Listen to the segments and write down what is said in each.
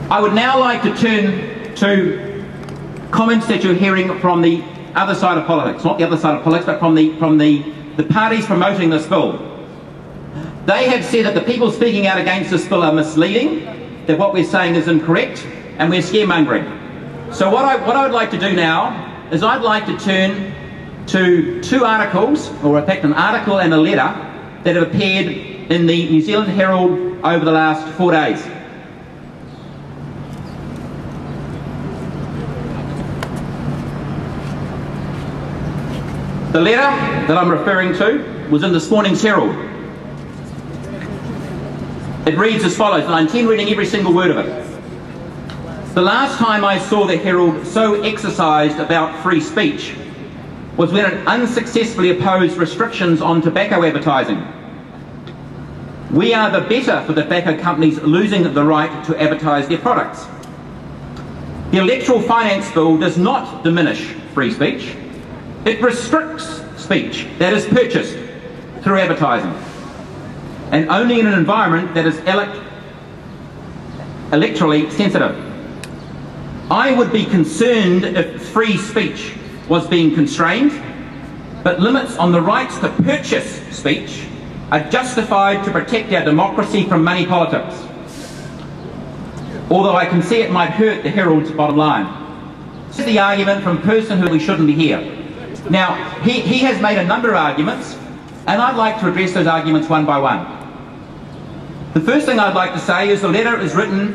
I would now like to turn to comments that you're hearing from the other side of politics, not the other side of politics, but from the parties promoting this bill. They have said that the people speaking out against this bill are misleading, that what we're saying is incorrect, and we're scaremongering. So what I would like to do now is I'd like to turn to two articles, or in fact an article and a letter, that have appeared in the New Zealand Herald over the last 4 days. The letter that I'm referring to was in this morning's Herald. It reads as follows, and I intend reading every single word of it. The last time I saw the Herald so exercised about free speech was when it unsuccessfully opposed restrictions on tobacco advertising. We are the better for the tobacco companies losing the right to advertise their products. The Electoral Finance Bill does not diminish free speech. It restricts speech that is purchased through advertising, and only in an environment that is electorally sensitive. I would be concerned if free speech was being constrained, but limits on the rights to purchase speech are justified to protect our democracy from money politics. Although I can see it might hurt the Herald's bottom line. This is the argument from a person who we shouldn't be here. Now, he has made a number of arguments, and I'd like to address those arguments one by one. The first thing I'd like to say is the letter is written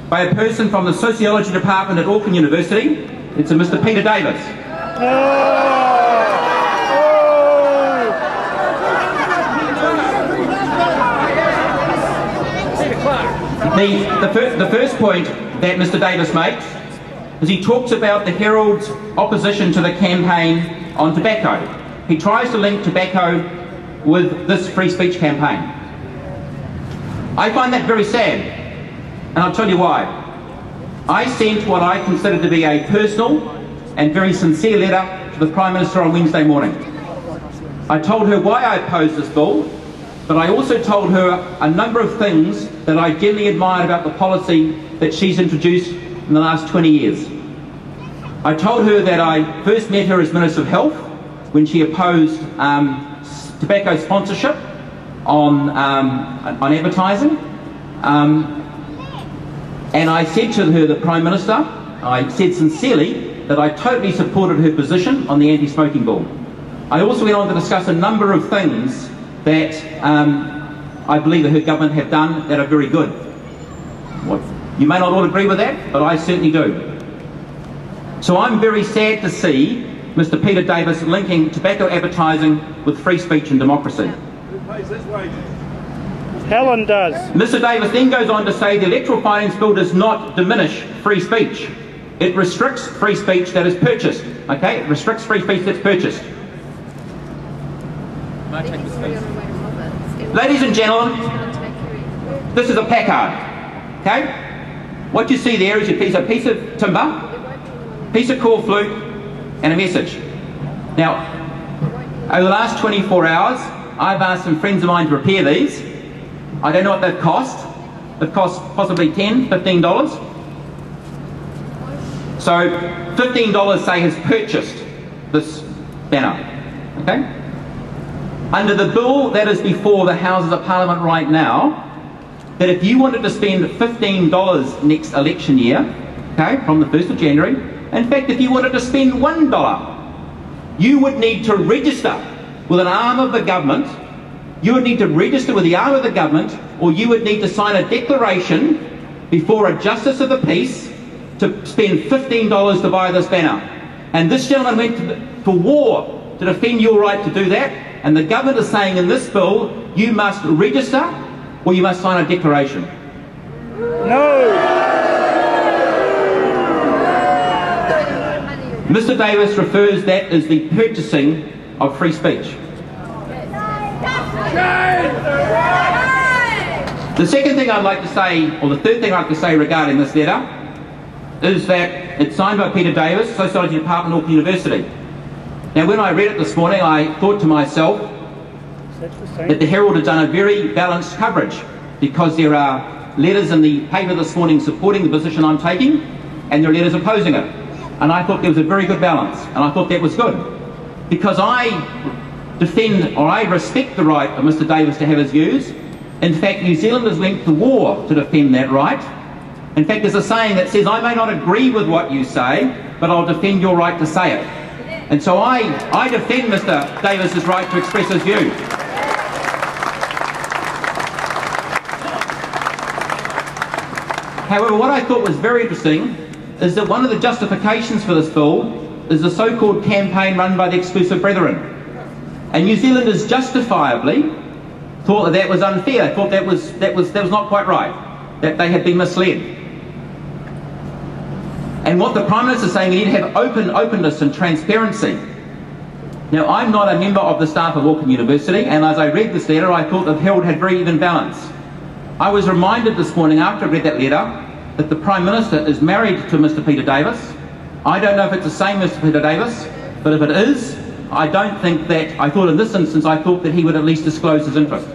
by a person from the Sociology Department at Auckland University. It's a Mr. Peter Davis. The first point that Mr. Davis makes is he talks about the Herald's opposition to the campaign on tobacco. He tries to link tobacco with this free speech campaign. I find that very sad, and I'll tell you why. I sent what I consider to be a personal and very sincere letter to the Prime Minister on Wednesday morning. I told her why I opposed this bill, but I also told her a number of things that I genuinely admired about the policy that she's introduced in the last 20 years. I told her that I first met her as Minister of Health when she opposed tobacco sponsorship on advertising, and I said to her, the Prime Minister, I said sincerely that I totally supported her position on the anti-smoking bill. I also went on to discuss a number of things that I believe that her government have done that are very good. You may not all agree with that, but I certainly do. So I'm very sad to see Mr. Peter Davis linking tobacco advertising with free speech and democracy. Who pays his wages? Helen does. Mr. Davis then goes on to say the Electoral Finance Bill does not diminish free speech. It restricts free speech that is purchased. Okay? It restricts free speech that's purchased. Ladies and gentlemen, this is a placard. Okay? What you see there is a piece of timber, piece of core flute, and a message. Now, over the last 24 hours, I've asked some friends of mine to repair these. I don't know what they've cost. They've cost possibly $10, $15. So $15, say, has purchased this banner. Okay? Under the bill that is before the Houses of Parliament right now, that if you wanted to spend $15 next election year, okay, from the 1st of January, in fact, if you wanted to spend $1, you would need to register with an arm of the government. You would need to register with the arm of the government, or you would need to sign a declaration before a Justice of the Peace to spend $15 to buy this banner. And this gentleman went to war to defend your right to do that, and the government is saying in this bill, you must register or you must sign a declaration. No! Mr. Davis refers that as the purchasing of free speech. The second thing I'd like to say, or the third thing I'd like to say regarding this letter, is that it's signed by Peter Davis, Sociology Department, Auckland University. Now, when I read it this morning, I thought to myself that the Herald had done a very balanced coverage, because there are letters in the paper this morning supporting the position I'm taking, and there are letters opposing it. And I thought there was a very good balance, and I thought that was good. Because I defend, or I respect the right of Mr Davis to have his views. In fact, New Zealanders went to war to defend that right. In fact, there's a saying that says, I may not agree with what you say, but I'll defend your right to say it. And so I defend Mr Davis's right to express his views. However, what I thought was very interesting is that one of the justifications for this bill is the so-called campaign run by the Exclusive Brethren. And New Zealanders justifiably thought that that was unfair, thought that was not quite right, that they had been misled. And what the Prime Minister is saying, we need to have openness and transparency. Now, I'm not a member of the staff of Auckland University, and as I read this letter, I thought the Herald had very even balance. I was reminded this morning after I read that letter that the Prime Minister is married to Mr Peter Davis. I don't know if it's the same Mr Peter Davis, but if it is, I don't think that, I thought in this instance, I thought that he would at least disclose his interest.